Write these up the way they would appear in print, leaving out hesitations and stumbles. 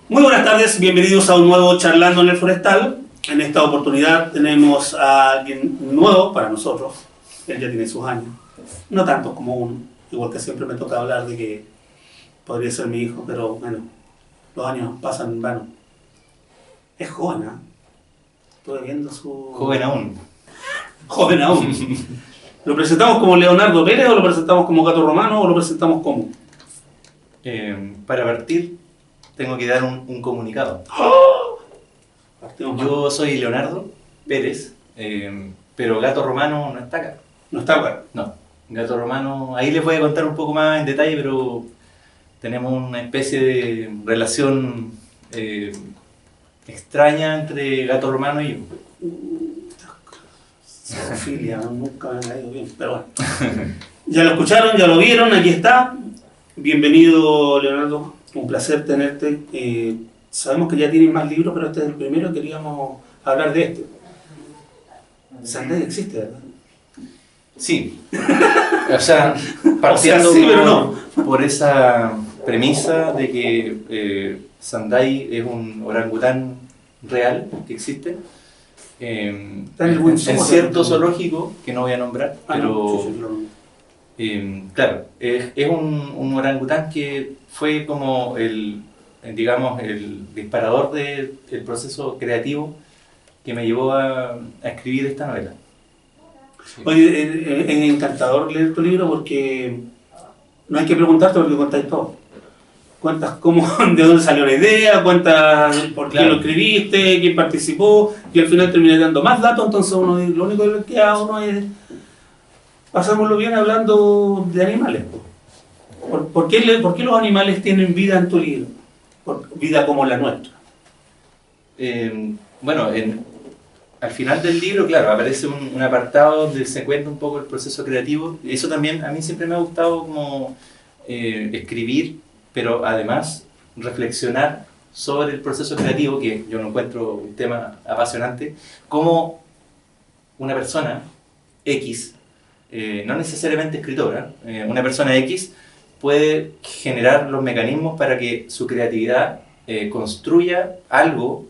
Muy buenas tardes, bienvenidos a un nuevo Charlando en el Forestal. En esta oportunidad tenemos a alguien nuevo para nosotros. Él ya tiene sus años, no tantos como uno, igual que siempre me toca hablar de que podría ser mi hijo, pero bueno, los años pasan en vano. Es joven, ¿eh? Estoy viendo su... Joven aún. Joven aún. ¿Lo presentamos como Leonardo Pérez o lo presentamos como Gato Romano o lo presentamos como...? Para partir, tengo que dar un comunicado. ¡Oh! Yo soy Leonardo Pérez, pero Gato Romano no está acá. No está acá. No, Gato Romano, ahí les voy a contar un poco más en detalle, pero tenemos una especie de relación extraña entre Gato Romano y yo. Zoofilia, nunca me ha ido bien, pero bueno. Ya lo escucharon, ya lo vieron, aquí está. Bienvenido, Leonardo, un placer tenerte. Sabemos que ya tienes más libros, pero este es el primero, queríamos hablar de este. Sandai existe, ¿verdad? Sí, o sea, partiendo sí, pero no. por esa premisa de que Sandai es un orangután real que existe. En cierto zoológico, que no voy a nombrar, pero claro, es un orangután que fue como el disparador del proceso creativo que me llevó a escribir esta novela. Sí. Oye, es encantador leer tu libro porque no hay que preguntarte porque contáis todo. Cuentas cómo, de dónde salió la idea, cuentas por qué lo escribiste, quién participó, y al final terminé dando más datos, entonces uno, lo único que queda a uno es pasámoslo bien hablando de animales. ¿Por qué los animales tienen vida en tu libro? Vida como la nuestra. Bueno, al final del libro, claro, aparece un apartado donde se cuenta un poco el proceso creativo. Eso también a mí siempre me ha gustado como escribir, pero además reflexionar sobre el proceso creativo, que yo lo encuentro un tema apasionante, como una persona X, no necesariamente escritora, una persona X puede generar los mecanismos para que su creatividad construya algo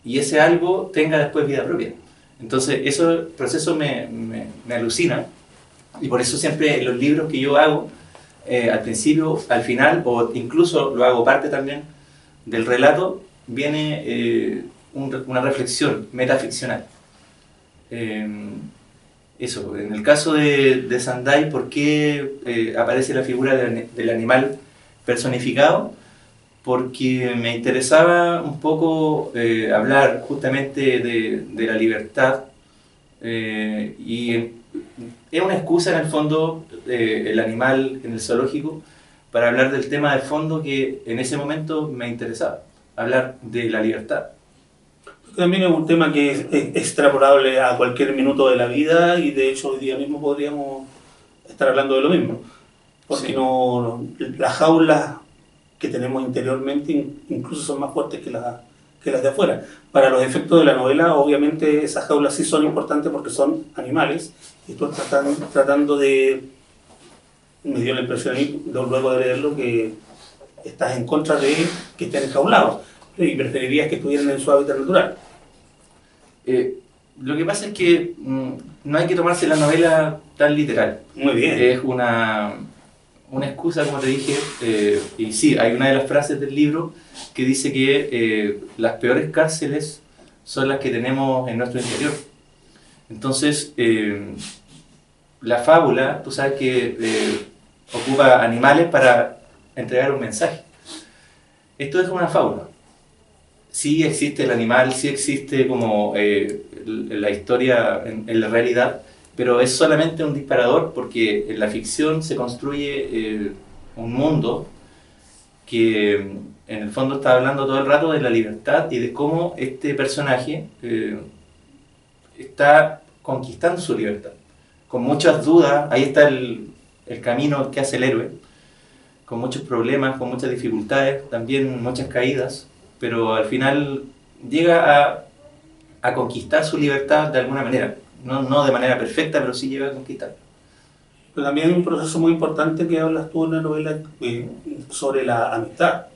y ese algo tenga después vida propia. Entonces, ese proceso me alucina y por eso siempre en los libros que yo hago, al principio, al final, o incluso lo hago parte también del relato, viene una reflexión metaficcional. Eso, en el caso de Sandai, ¿por qué aparece la figura del animal personificado? Porque me interesaba un poco hablar justamente de la libertad y es una excusa en el fondo, el animal en el zoológico, para hablar del tema de fondo que en ese momento me interesaba, hablar de la libertad. También es un tema que es extrapolable a cualquier minuto de la vida y de hecho hoy día mismo podríamos estar hablando de lo mismo. Porque sí. Las jaulas que tenemos interiormente incluso son más fuertes que las de afuera. Para los efectos de la novela, obviamente esas jaulas sí son importantes porque son animales y tú estás tratando de... Me dio la impresión luego de leerlo que estás en contra de que estén enjaulados y preferirías que estuvieran en su hábitat natural. Lo que pasa es que no hay que tomarse la novela tan literal. Muy bien. Es una excusa, como te dije, y sí, hay una de las frases del libro que dice que las peores cárceles son las que tenemos en nuestro interior. Entonces, la fábula, tú sabes que ocupa animales para entregar un mensaje. Esto es una fábula. Sí existe el animal, sí existe como la historia en la realidad, pero es solamente un disparador porque en la ficción se construye un mundo que en el fondo está hablando todo el rato de la libertad y de cómo este personaje está conquistando su libertad. Con muchas dudas, ahí está el camino que hace el héroe, con muchos problemas, con muchas dificultades, también muchas caídas, pero al final llega a conquistar su libertad de alguna manera. no de manera perfecta, pero sí llega a conquistar. Pero también hay un proceso muy importante que hablas tú en la novela sobre la amistad,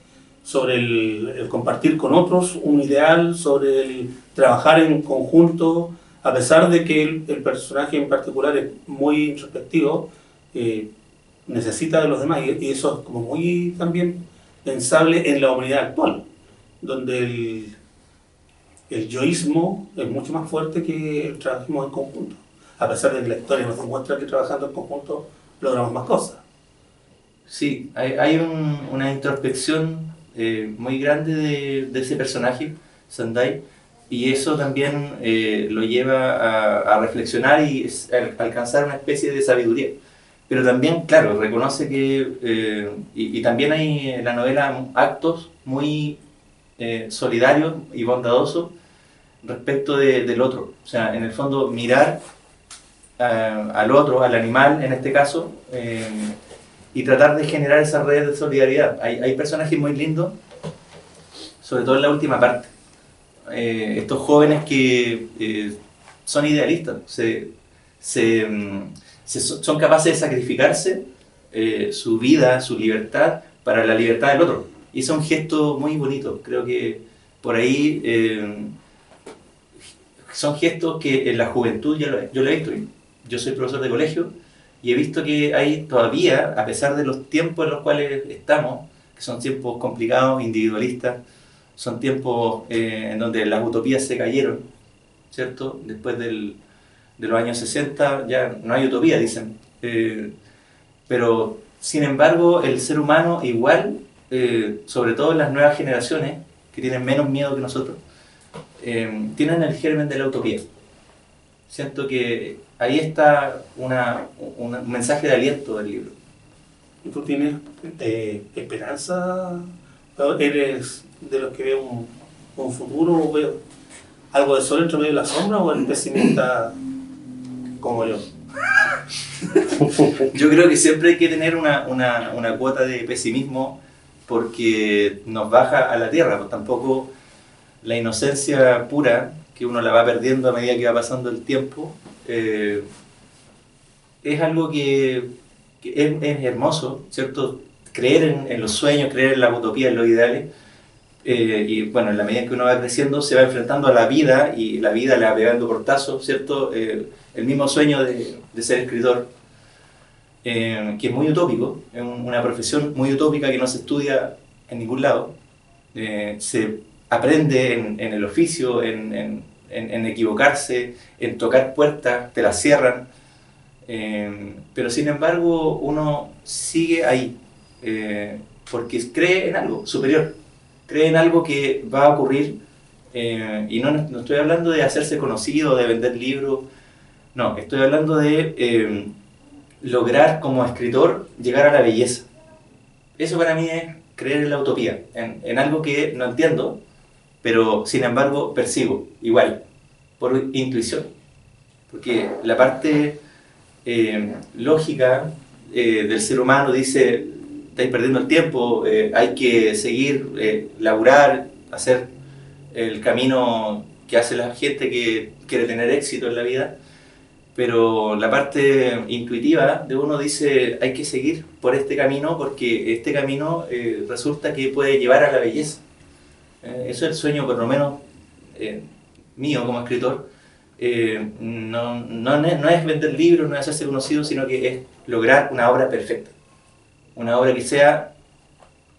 sobre el compartir con otros un ideal, sobre el trabajar en conjunto, a pesar de que el personaje en particular es muy introspectivo, necesita de los demás, y eso es como muy también pensable en la humanidad actual, donde el yoísmo es mucho más fuerte que el trabajo en conjunto, a pesar de que la historia nos demuestra que trabajando en conjunto logramos más cosas. Sí, hay una introspección muy grande de ese personaje, Sandai, y eso también lo lleva a reflexionar y a alcanzar una especie de sabiduría. Pero también, claro, reconoce que, y también hay en la novela actos muy solidarios y bondadosos respecto del otro. O sea, en el fondo, mirar al otro, al animal en este caso, y tratar de generar esa red de solidaridad. Hay personajes muy lindos, sobre todo en la última parte. Estos jóvenes que son idealistas, son capaces de sacrificarse su vida, su libertad, para la libertad del otro. Y es un gesto muy bonito. Creo que por ahí son gestos que en la juventud yo lo he visto. Yo soy profesor de colegio y he visto que hay todavía, a pesar de los tiempos en los cuales estamos, que son tiempos complicados, individualistas, son tiempos en donde las utopías se cayeron, ¿cierto? Después de los años 60 ya no hay utopía, dicen. Pero, sin embargo, el ser humano igual, sobre todo en las nuevas generaciones, que tienen menos miedo que nosotros, tienen el germen de la utopía. Siento que ahí está un mensaje de aliento del libro. ¿Y tú tienes esperanza? ¿Eres de los que ve un futuro o ve algo de sol entre medio de la sombra, o eres pesimista como yo? Yo creo que siempre hay que tener una cuota de pesimismo porque nos baja a la tierra, pues tampoco la inocencia pura, que uno la va perdiendo a medida que va pasando el tiempo, es algo que es hermoso, ¿cierto? Creer en los sueños, creer en la utopía, en los ideales, y bueno, en la medida que uno va creciendo se va enfrentando a la vida y la vida le va pegando portazos, ¿cierto? El mismo sueño de ser escritor, que es muy utópico, es una profesión muy utópica que no se estudia en ningún lado, se aprende en el oficio, en equivocarse, en tocar puertas, te las cierran, pero sin embargo uno sigue ahí, porque cree en algo superior, cree en algo que va a ocurrir, y no estoy hablando de hacerse conocido, de vender libros, no, estoy hablando de lograr como escritor llegar a la belleza. Eso para mí es creer en la utopía, en algo que no entiendo, pero sin embargo percibo igual, por intuición, porque la parte lógica del ser humano dice: estáis perdiendo el tiempo, hay que seguir, laburar, hacer el camino que hace la gente que quiere tener éxito en la vida. Pero la parte intuitiva de uno dice: hay que seguir por este camino porque este camino resulta que puede llevar a la belleza. Eso es el sueño, por lo menos mío como escritor. No es vender libros, no es hacerse conocido, sino que es lograr una obra perfecta. Una obra que sea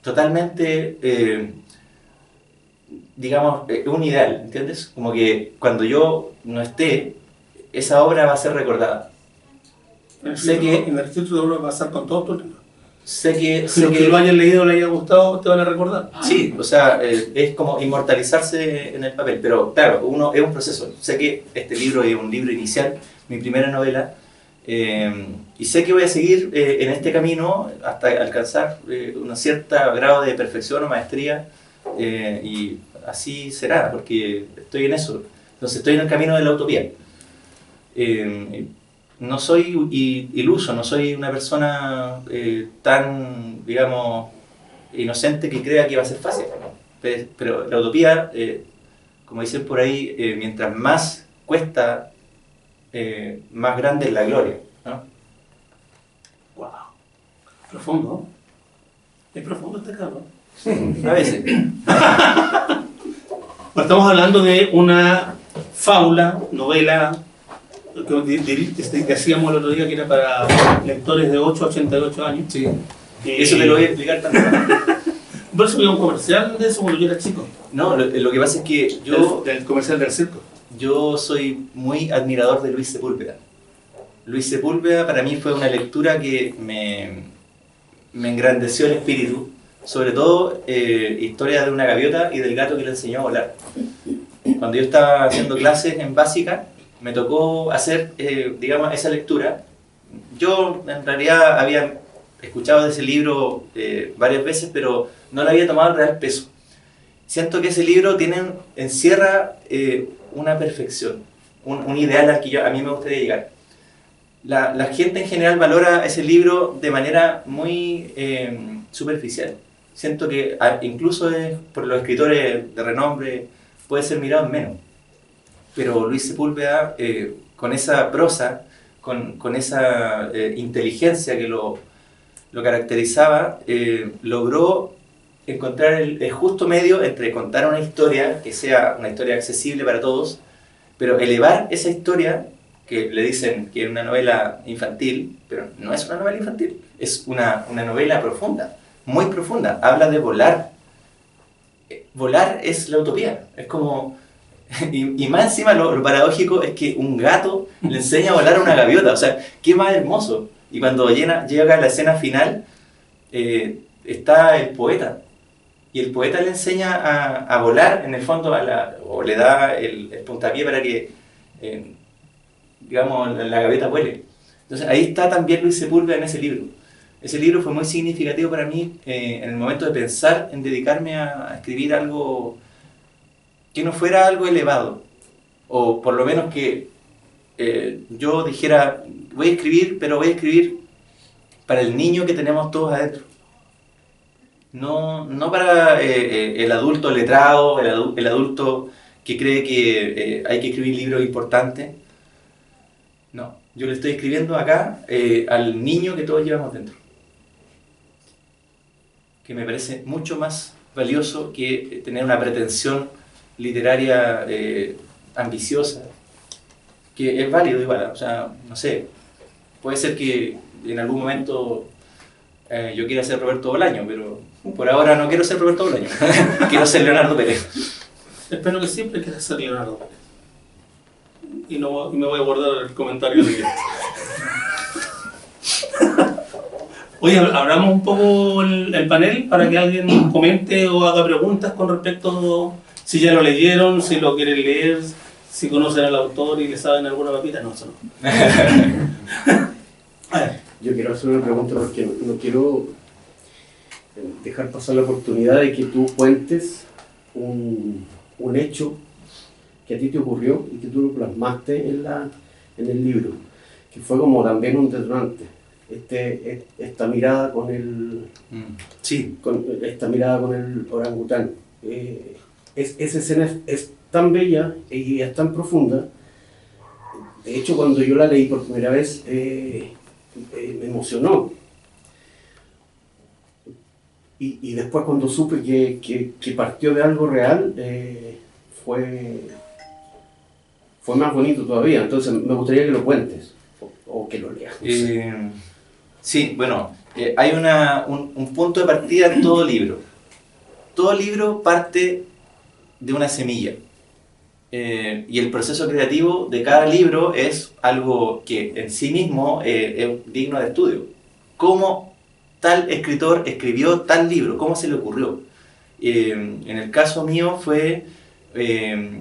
totalmente, digamos, un ideal, ¿entiendes? Como que cuando yo no esté, esa obra va a ser recordada. En el registro de obra va a pasar con todos tus libros. Sé que lo hayan leído o le haya gustado, te van a recordar. Sí, o sea, es como inmortalizarse en el papel, pero claro, es un proceso. Sé que este libro es un libro inicial, mi primera novela, y sé que voy a seguir en este camino hasta alcanzar un cierto grado de perfección o maestría, y así será, porque estoy en eso. Entonces estoy en el camino de la utopía. No soy iluso, no soy una persona tan, digamos, inocente que crea que va a ser fácil. Pero la utopía, como dicen por ahí, mientras más cuesta más grande es la gloria, ¿no? Wow. Profundo, ¿no? Es profundo este cabrón. A veces. Bueno, estamos hablando de una fábula, novela, que decíamos el otro día que era para lectores de 8 a 88 años. Sí. Eso te lo voy a explicar también. Por eso había un comercial de eso cuando yo era chico. No, lo que pasa es que yo... Del comercial del circo. Yo soy muy admirador de Luis Sepúlveda. Luis Sepúlveda para mí fue una lectura que me engrandeció el espíritu, sobre todo historia de una gaviota y del gato que le enseñó a volar. Cuando yo estaba haciendo clases en básica, me tocó hacer, digamos, esa lectura. Yo en realidad había escuchado de ese libro varias veces, pero no le había tomado el real peso. Siento que ese libro encierra una perfección, un ideal al que a mí me gustaría llegar. La gente en general valora ese libro de manera muy superficial. Siento que incluso por los escritores de renombre puede ser mirado en menos. Pero Luis Sepúlveda, con esa prosa, con esa inteligencia que lo caracterizaba, logró encontrar el justo medio entre contar una historia que sea una historia accesible para todos, pero elevar esa historia, que le dicen que es una novela infantil, pero no es una novela infantil, es una novela profunda, muy profunda, habla de volar. Volar es la utopía, es como... Y más encima lo paradójico es que un gato le enseña a volar a una gaviota, o sea, qué más hermoso. Y cuando llega la escena final, está el poeta, y el poeta le enseña a volar, en el fondo, o le da el puntapié para que, digamos, la gaviota vuele. Entonces ahí está también Luis Sepúlveda en ese libro. Ese libro fue muy significativo para mí en el momento de pensar en dedicarme a escribir algo que no fuera algo elevado, o por lo menos que yo dijera, voy a escribir, pero voy a escribir para el niño que tenemos todos adentro. No para el adulto letrado, el adulto que cree que hay que escribir libros importantes. No, yo le estoy escribiendo acá al niño que todos llevamos dentro, que me parece mucho más valioso que tener una pretensión literaria ambiciosa, que es válido igual, o sea, no sé, puede ser que en algún momento yo quiera ser Roberto Bolaño, pero por ahora no quiero ser Roberto Bolaño, quiero ser Leonardo Pérez. Espero que siempre quieras ser Leonardo Pérez. Y me voy a guardar el comentario de Oye, abramos un poco el panel para que alguien comente o haga preguntas con respecto, si ya lo leyeron, si lo quieren leer, si conocen al autor y le saben alguna papita. No, eso no. A ver. Yo quiero hacer una pregunta porque no quiero dejar pasar la oportunidad de que tú cuentes un hecho que a ti te ocurrió y que tú lo plasmaste en el libro, que fue como también un detonante. Esta mirada con el... Sí. Esta mirada con el orangután. Esa escena es tan bella y es tan profunda. De hecho, cuando yo la leí por primera vez, me emocionó. Y después cuando supe que partió de algo real, fue más bonito todavía. Entonces me gustaría que lo cuentes o que lo leas. No sé. Sí, bueno, hay un punto de partida en todo libro. Todo libro parte de una semilla. Y el proceso creativo de cada libro es algo que en sí mismo es digno de estudio. ¿Cómo tal escritor escribió tal libro? ¿Cómo se le ocurrió? En el caso mío fue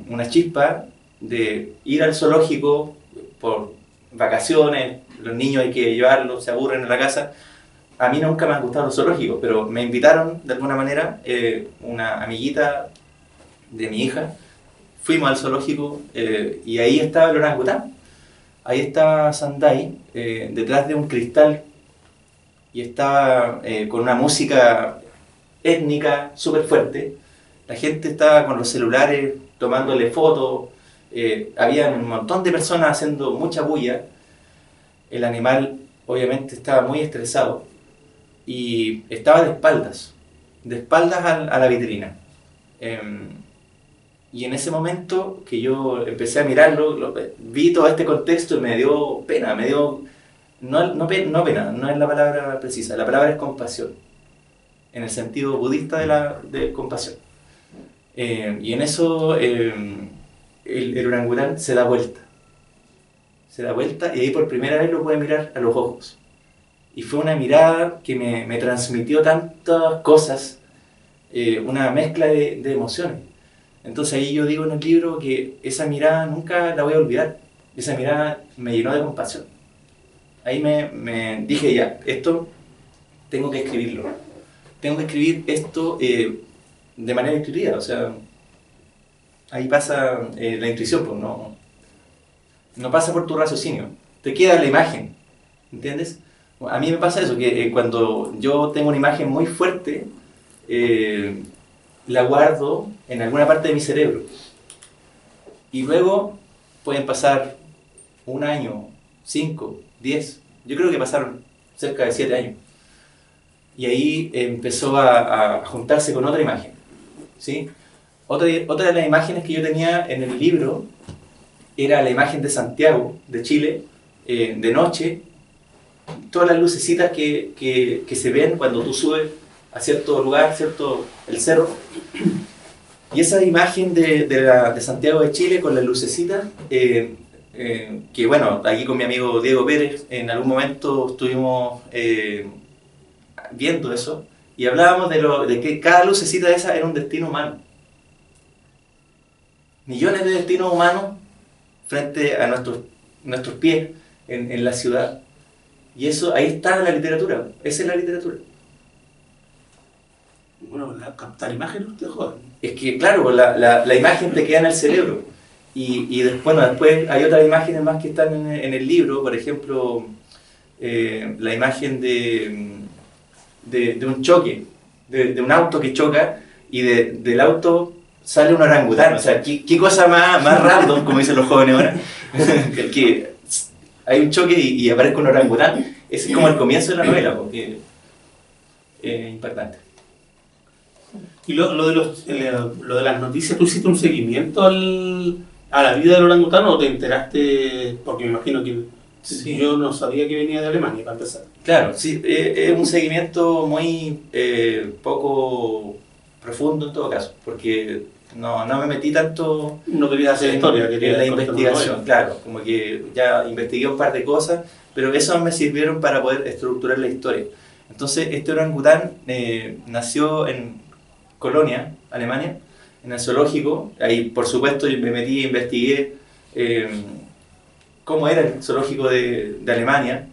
una chispa de ir al zoológico por vacaciones, los niños hay que llevarlos, se aburren en la casa. A mí nunca me han gustado los zoológicos, pero me invitaron de alguna manera, una amiguita de mi hija, fuimos al zoológico y ahí estaba el orangután. Ahí estaba Sandai, detrás de un cristal, y estaba con una música étnica súper fuerte. La gente estaba con los celulares tomándole fotos, había un montón de personas haciendo mucha bulla, el animal obviamente estaba muy estresado y estaba de espaldas a la vitrina. Y en ese momento que yo empecé a mirarlo, vi todo este contexto y me dio pena, no pena, no es la palabra precisa, la palabra es compasión, en el sentido budista de compasión. Y en eso el orangután se da vuelta y ahí por primera vez lo pude mirar a los ojos. Y fue una mirada que me transmitió tantas cosas, una mezcla de emociones. Entonces ahí yo digo en el libro que esa mirada nunca la voy a olvidar. Esa mirada me llenó de compasión. Ahí me dije, ya, esto tengo que escribirlo. Tengo que escribir esto de manera intuitiva. O sea, ahí pasa la intuición, pues no pasa por tu raciocinio. Te queda la imagen, ¿entiendes? A mí me pasa eso, que cuando yo tengo una imagen muy fuerte, la guardo en alguna parte de mi cerebro. Y luego pueden pasar 1 año, 5, 10. Yo creo que pasaron cerca de 7 años. Y ahí empezó a juntarse con otra imagen, ¿sí? Otra de las imágenes que yo tenía en el libro era la imagen de Santiago, de Chile, de noche, todas las lucecitas que se ven cuando tú subes a cierto lugar, el cerro. Y esa imagen de Santiago de Chile con las lucecitas, que bueno, aquí con mi amigo Diego Pérez, en algún momento estuvimos viendo eso, y hablábamos de que cada lucecita de esa era un destino humano. Millones de destinos humanos frente a nuestros pies en la ciudad. Y eso, ahí está la literatura, esa es la literatura. Bueno, captar imágenes, te jodan. Es que, claro, la imagen te queda en el cerebro. Y después hay otras imágenes más que están en el libro, por ejemplo, la imagen de un choque, de un auto que choca, y del auto sale un orangután. O sea, ¿qué cosa más random, como dicen los jóvenes ahora? que hay un choque y aparece un orangután. Ese es como el comienzo de la novela, porque es impactante. Y lo de las noticias, ¿tú hiciste un seguimiento a la vida del orangután o te enteraste? Porque me imagino que sí. Yo no sabía que venía de Alemania, para empezar. Claro, sí, es un seguimiento muy poco profundo en todo caso, porque no me metí tanto. No querías hacer historia, querías en la investigación, claro, como que ya investigué un par de cosas, pero eso me sirvieron para poder estructurar la historia. Entonces, este orangután nació en Colonia, Alemania, en el zoológico. Ahí, por supuesto, me metí e investigué cómo era el zoológico de Alemania,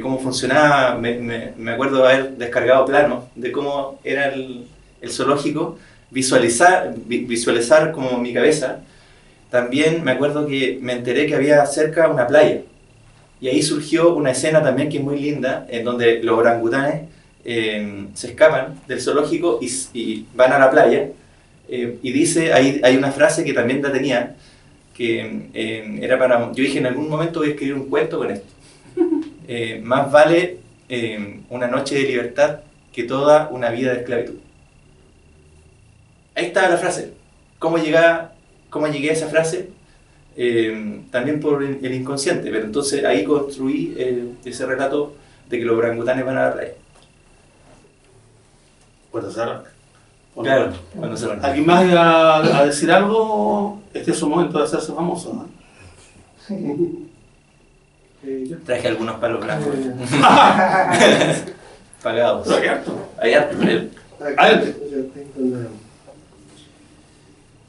cómo funcionaba. Me acuerdo de haber descargado planos de cómo era el zoológico, visualizar como mi cabeza. También me acuerdo que me enteré que había cerca una playa, y ahí surgió una escena también que es muy linda, en donde los orangutanes se escapan del zoológico y van a la playa, y dice, hay una frase que también la tenía, que era yo dije, en algún momento voy a escribir un cuento con esto. Más vale una noche de libertad que toda una vida de esclavitud. Ahí estaba la frase. ¿Cómo llegué a esa frase? También por el inconsciente, pero entonces ahí construí ese relato de que los orangutanes van a la playa. Cuando se arranca. Claro, cuando se arranca. ¿Alguien más iba a decir algo? Este es su momento de hacerse famoso, ¿no? Traje algunos palos blancos. Pagados. Pero hay harto. Hay harto. Adelante.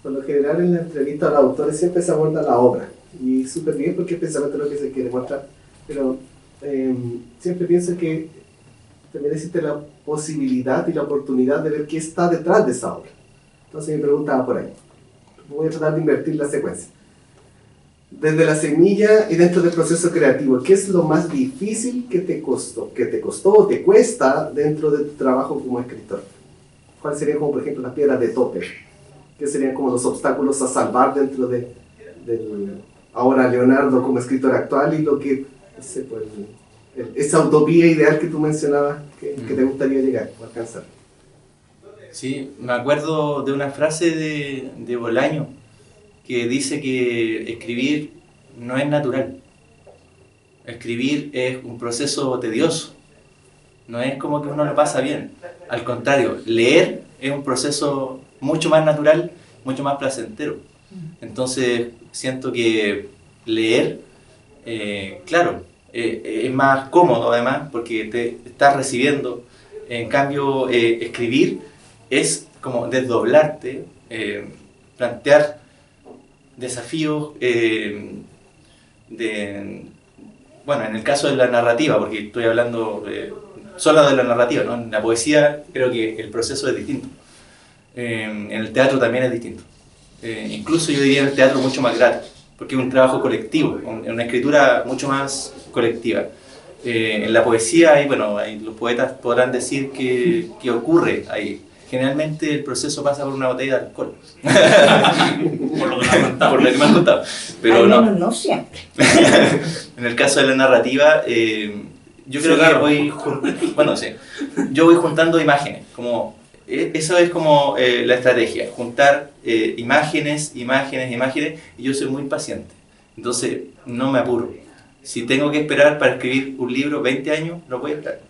Por lo general en la entrevista a los autores siempre se aborda la obra, y súper bien porque es precisamente lo que se quiere mostrar, pero siempre pienso que también existe la posibilidad y la oportunidad de ver qué está detrás de esa obra. Entonces mi pregunta va por ahí. Voy a tratar de invertir la secuencia. Desde la semilla y dentro del proceso creativo, ¿qué es lo más difícil que te costó o te cuesta dentro de tu trabajo como escritor? ¿Cuáles serían, como por ejemplo, las piedras de tope? ¿Qué serían como los obstáculos a salvar dentro de ahora Leonardo como escritor actual y lo que, no sé, pues, esa utopía ideal que tú mencionabas que te gustaría llegar o alcanzar. Sí, me acuerdo de una frase de Bolaño que dice que escribir no es natural. Escribir es un proceso tedioso, no es como que uno lo pasa bien. Al contrario, leer es un proceso mucho más natural, mucho más placentero. Entonces siento que leer, claro, es más cómodo además porque te estás recibiendo. En cambio, escribir es como desdoblarte, plantear desafíos bueno, en el caso de la narrativa, porque estoy hablando solo de la narrativa, ¿no? En la poesía creo que el proceso es distinto. En el teatro también es distinto. Incluso yo diría en el teatro mucho más grato, porque es un trabajo colectivo, una escritura mucho más colectiva. En la poesía, bueno, los poetas podrán decir qué ocurre ahí. Generalmente el proceso pasa por una botella de alcohol. Por lo que me han contado. Por lo que me han contado. Pero Al no. menos no siempre. En el caso de la narrativa, yo creo que yo voy juntando imágenes. Eso es como la estrategia, juntar imágenes, y yo soy muy paciente. Entonces no me apuro. Si tengo que esperar para escribir un libro 20 años, lo voy a esperar.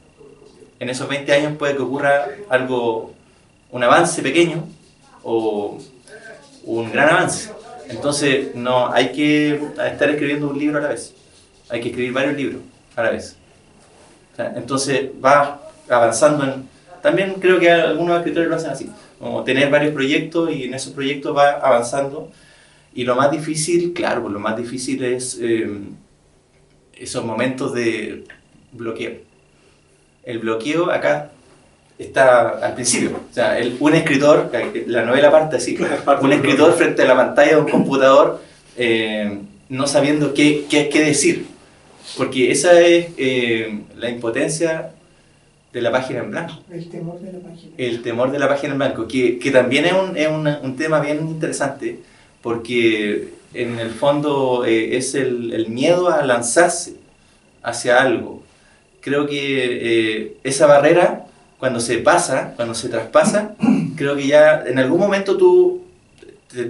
En esos 20 años puede que ocurra algo, un avance pequeño o un gran avance. Entonces no hay que estar escribiendo un libro a la vez. Hay que escribir varios libros a la vez. O sea, entonces va avanzando. También creo que algunos escritores lo hacen así, como tener varios proyectos y en esos proyectos va avanzando. Y lo más difícil, claro, pues lo más difícil es esos momentos de bloqueo. El bloqueo acá está al principio. O sea, un escritor, la novela parte así, un escritor frente a la pantalla de un computador no sabiendo qué decir. Porque esa es la impotencia de la página en blanco. El temor de la página. El temor de la página en blanco, que también es un tema bien interesante, porque en el fondo es el miedo a lanzarse hacia algo. Creo que esa barrera, cuando se traspasa, creo que ya en algún momento tú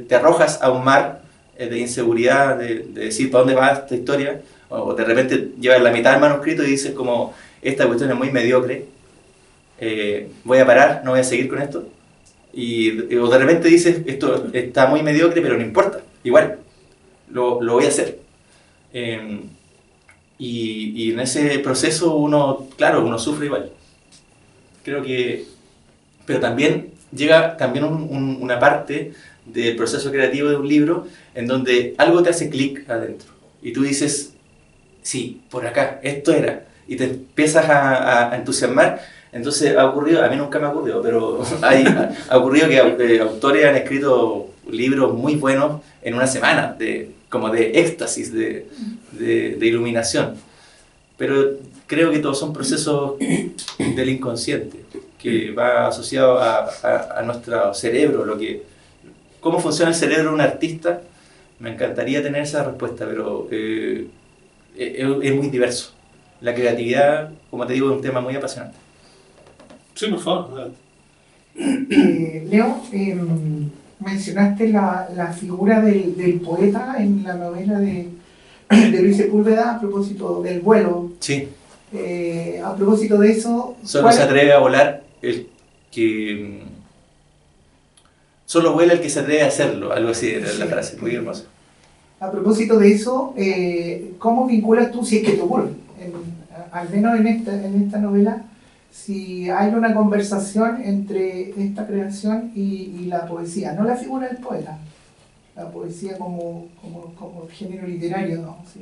te arrojas a un mar de inseguridad, de decir para dónde va esta historia, o de repente llevas la mitad del manuscrito y dices como, esta cuestión es muy mediocre, voy a parar, no voy a seguir con esto, o de repente dices, esto está muy mediocre, pero no importa, igual, lo voy a hacer. Y en ese proceso uno sufre igual. Creo que, pero también llega una parte del proceso creativo de un libro en donde algo te hace clic adentro y tú dices, sí, por acá, esto era, y te empiezas a entusiasmar. Entonces ha ocurrido, a mí nunca me ha ocurrido, pero ha ocurrido que autores han escrito libros muy buenos en una semana, como de éxtasis, de iluminación. Pero creo que todos son procesos del inconsciente, que va asociado a nuestro cerebro, cómo funciona el cerebro de un artista. Me encantaría tener esa respuesta, pero es muy diverso. La creatividad, como te digo, es un tema muy apasionante. Sí, por favor. Leo, mencionaste la figura del poeta en la novela de Luis Sepúlveda a propósito del vuelo. Sí. A propósito de eso... Solo se atreve a volar el que... Solo vuela el que se atreve a hacerlo, algo así era la frase, muy hermosa. A propósito de eso, ¿cómo vinculas tú, si es que te ocurre, al menos en esta novela, si hay una conversación entre esta creación y la poesía? No la figura del poeta, la poesía como género literario, ¿no? ¿Sí?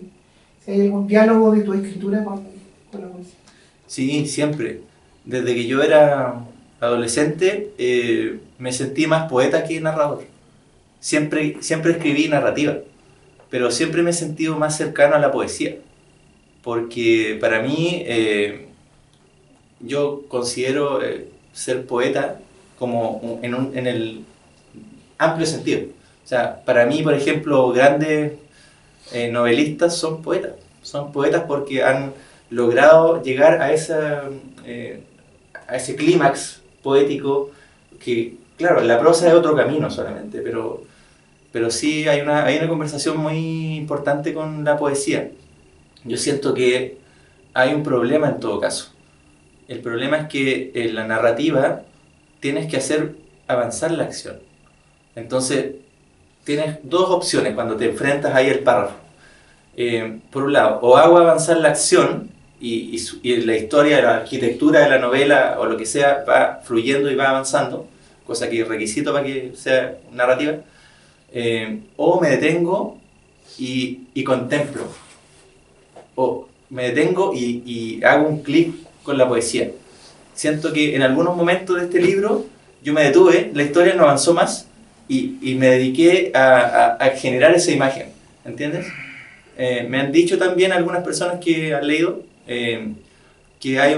Si hay algún diálogo de tu escritura con la poesía. Sí, siempre. Desde que yo era adolescente me sentí más poeta que narrador. Siempre escribí narrativa, pero siempre me he sentido más cercano a la poesía, porque para mí yo considero ser poeta como en el amplio sentido. O sea, para mí, por ejemplo, grandes novelistas son poetas. Son poetas porque han logrado llegar a ese clímax poético que, claro, la prosa es otro camino solamente, pero sí hay una conversación muy importante con la poesía. Yo siento que hay un problema en todo caso. El problema es que en la narrativa tienes que hacer avanzar la acción. Entonces, tienes dos opciones cuando te enfrentas ahí al párrafo. Por un lado, o hago avanzar la acción y la historia, la arquitectura de la novela o lo que sea va fluyendo y va avanzando, cosa que es requisito para que sea narrativa, o me detengo y contemplo, o me detengo y hago un clic con la poesía. Siento que en algunos momentos de este libro yo me detuve, la historia no avanzó más y me dediqué a generar esa imagen, ¿entiendes? Me han dicho también algunas personas que han leído que hay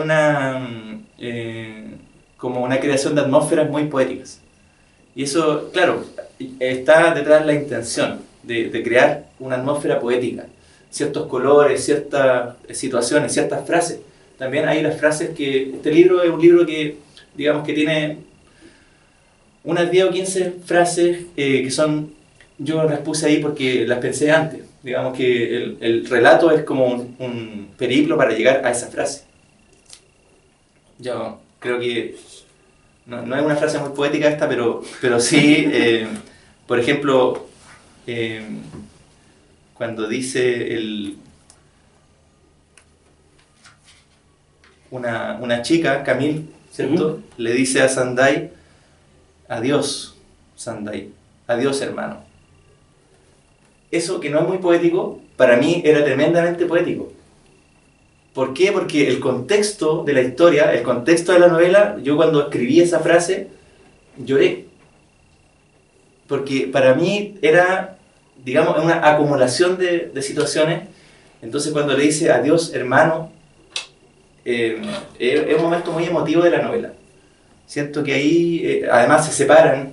como una creación de atmósferas muy poéticas. Y eso, claro, está detrás de la intención de crear una atmósfera poética. Ciertos colores, ciertas situaciones, ciertas frases. También hay las frases que... Este libro es un libro que, digamos, que tiene unas 10 o 15 frases que son... Yo las puse ahí porque las pensé antes. Digamos que el relato es como un periplo para llegar a esa frase. Yo creo que no es una frase muy poética esta, pero sí, por ejemplo, cuando dice una chica, Camille, ¿cierto? Le dice a Sandai, adiós, Sandai, adiós, hermano. Eso que no es muy poético, para mí era tremendamente poético. ¿Por qué? Porque el contexto de la historia, el contexto de la novela, yo cuando escribí esa frase, lloré. Porque para mí era, digamos, una acumulación de situaciones. Entonces cuando le dice adiós, hermano, es un momento muy emotivo de la novela. Siento que ahí, además se separan,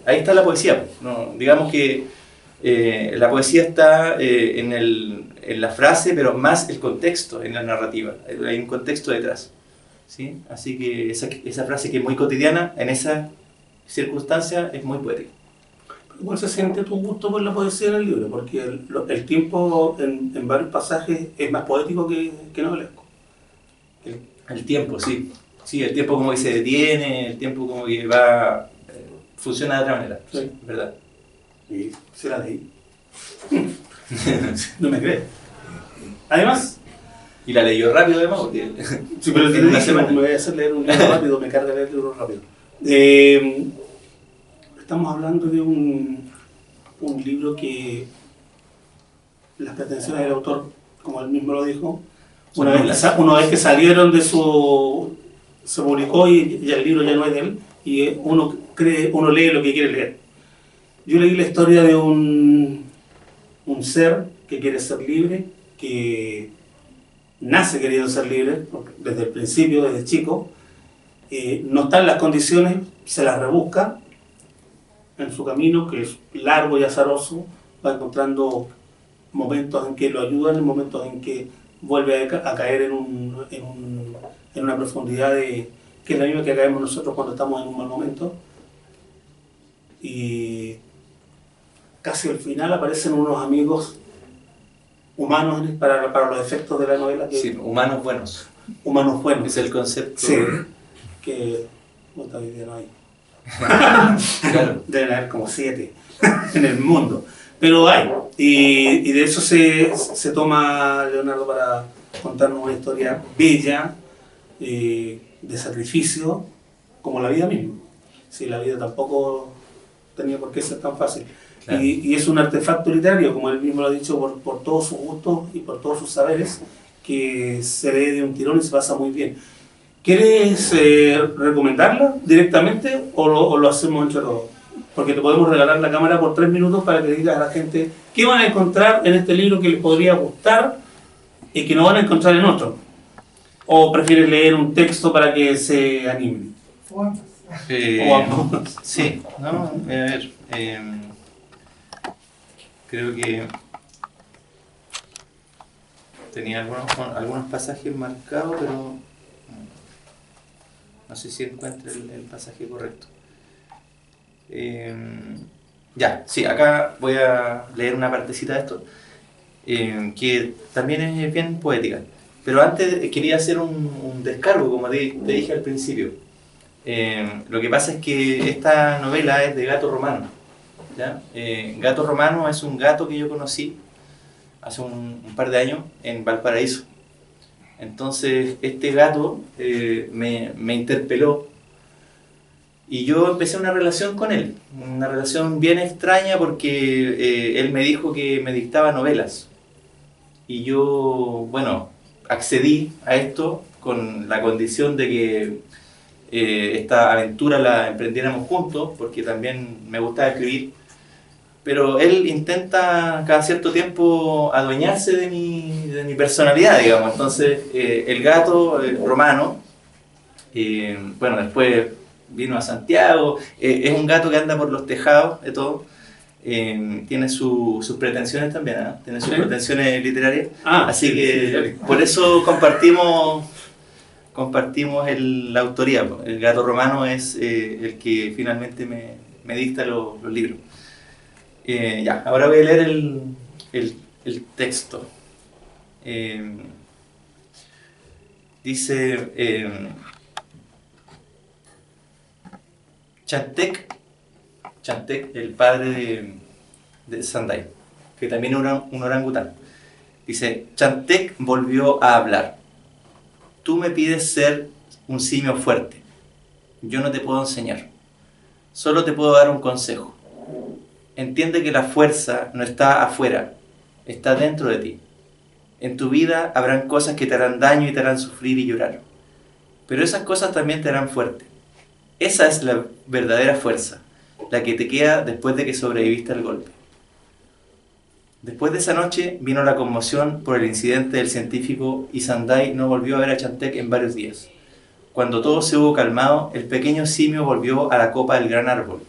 ahí está la poesía, ¿no? Digamos que la poesía está en la frase, pero más el contexto en la narrativa. Hay un contexto detrás, ¿sí? Así que esa frase que es muy cotidiana, en esa circunstancia es muy poética. Igual se siente tu gusto por la poesía en el libro, porque el tiempo en varios pasajes es más poético que novelesco. El tiempo, sí. Sí, el tiempo como que se detiene, el tiempo como que va... funciona de otra manera, Sí. ¿verdad? Y se la leí. No me crees. Además, Y la leyó rápido además, porque... sí, pero en una semana semana. me voy a hacer leer un libro rápido, me carga leer libros rápido. Estamos hablando de un libro que las pretensiones del autor, como él mismo lo dijo, una vez que salieron de su... se publicó y el libro ya no es de él, y uno lee lo que quiere leer. Yo leí la historia de un ser que quiere ser libre, que nace queriendo ser libre, desde el principio, desde chico, no está en las condiciones, se las rebusca en su camino, que es largo y azaroso, va encontrando momentos en que lo ayudan, momentos en que vuelve a caer en una profundidad que es la misma que caemos nosotros cuando estamos en un mal momento. Y casi al final aparecen unos amigos humanos para los efectos de la novela. Sí, humanos buenos. Humanos buenos. Es el concepto. Sí, que puta, hoy día no hay. Claro. Deben haber como 7 en el mundo, pero hay, y de eso se toma Leonardo para contarnos una historia bella, de sacrificio, como la vida misma. Si la vida tampoco tenía por qué ser tan fácil. Claro. Y es un artefacto literario, como él mismo lo ha dicho, por todos sus gustos y por todos sus saberes, que se lee de un tirón y se pasa muy bien. ¿Quieres recomendarla directamente o lo hacemos entre todos? Porque te podemos regalar la cámara por 3 minutos para que digas a la gente qué van a encontrar en este libro que les podría gustar y que no van a encontrar en otro. ¿O prefieres leer un texto para que se animen? O ambas. O ambos. Sí, no, a ver. Creo que tenía algunos pasajes marcados, pero no sé si encuentro el pasaje correcto. Ya, sí, acá voy a leer una partecita de esto, que también es bien poética. Pero antes quería hacer un descargo, como te dije al principio. Lo que pasa es que esta novela es de Gato Romano, ¿ya? Gato Romano es un gato que yo conocí hace un par de años en Valparaíso. Entonces este gato me interpeló y yo empecé una relación con él, una relación bien extraña porque él me dijo que me dictaba novelas y yo, bueno, accedí a esto con la condición de que esta aventura la emprendiéramos juntos, porque también me gustaba escribir, pero él intenta cada cierto tiempo adueñarse de mi personalidad, digamos. Entonces el gato romano, bueno, después vino a Santiago, es un gato que anda por los tejados de todo. Tiene sus pretensiones también, ¿eh? Tiene sus pretensiones literarias, así que por eso compartimos la autoría. El Gato Romano es el que finalmente me dicta los libros. Ya, ahora voy a leer el texto. Dice Chantec, el padre de Sandai, que también era un orangután. Dice: Chantec volvió a hablar. Tú me pides ser un simio fuerte. Yo no te puedo enseñar. Solo te puedo dar un consejo. Entiende que la fuerza no está afuera, está dentro de ti. En tu vida habrán cosas que te harán daño y te harán sufrir y llorar. Pero esas cosas también te harán fuerte. Esa es la verdadera fuerza, la que te queda después de que sobreviviste al golpe. Después de esa noche vino la conmoción por el incidente del científico y Sandai no volvió a ver a Chantec en varios días. Cuando todo se hubo calmado, el pequeño simio volvió a la copa del gran árbol.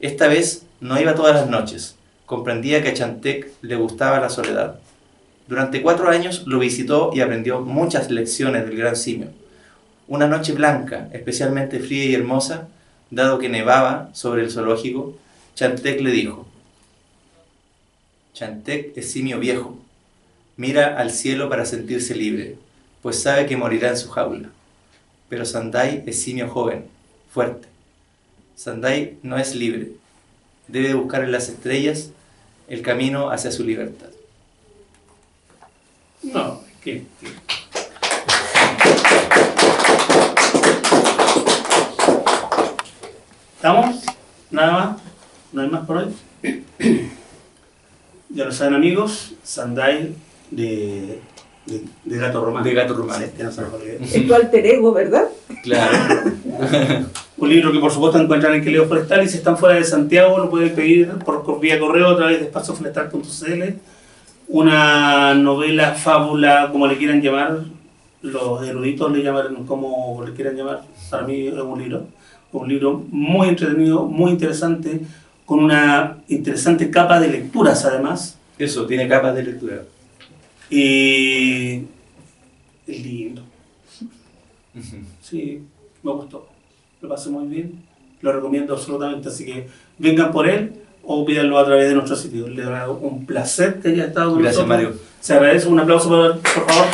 Esta vez no iba todas las noches. Comprendía que a Chantec le gustaba la soledad. Durante 4 años lo visitó y aprendió muchas lecciones del gran simio. Una noche blanca, especialmente fría y hermosa, dado que nevaba sobre el zoológico, Chantec le dijo: Chantec es simio viejo. Mira al cielo para sentirse libre, pues sabe que morirá en su jaula. Pero Sandai es simio joven, fuerte. Sandai no es libre. Debe buscar en las estrellas el camino hacia su libertad. No, ¿qué? ¿Estamos? ¿Nada más? ¿No hay más por hoy? Ya lo saben, amigos, Sandai de Gato Romano. De Gato Romano. Sí, ya no se nos olvide. Es tu alter ego, ¿verdad? Claro. Un libro que por supuesto encuentran en Queleo Forestal, y si están fuera de Santiago lo pueden pedir por vía correo a través de espacioforestal.cl. Una novela, fábula, como le quieran llamar, los eruditos le llaman como le quieran llamar. Para mí es un libro muy entretenido, muy interesante, con una interesante capa de lecturas además. Eso, tiene capas de lectura. Y es lindo. Sí, me gustó. Lo pasé muy bien. Lo recomiendo absolutamente. Así que vengan por él o pídanlo a través de nuestro sitio. Le da un placer que haya estado con Gracias, nosotros. Mario. Se agradece. Un aplauso, por favor.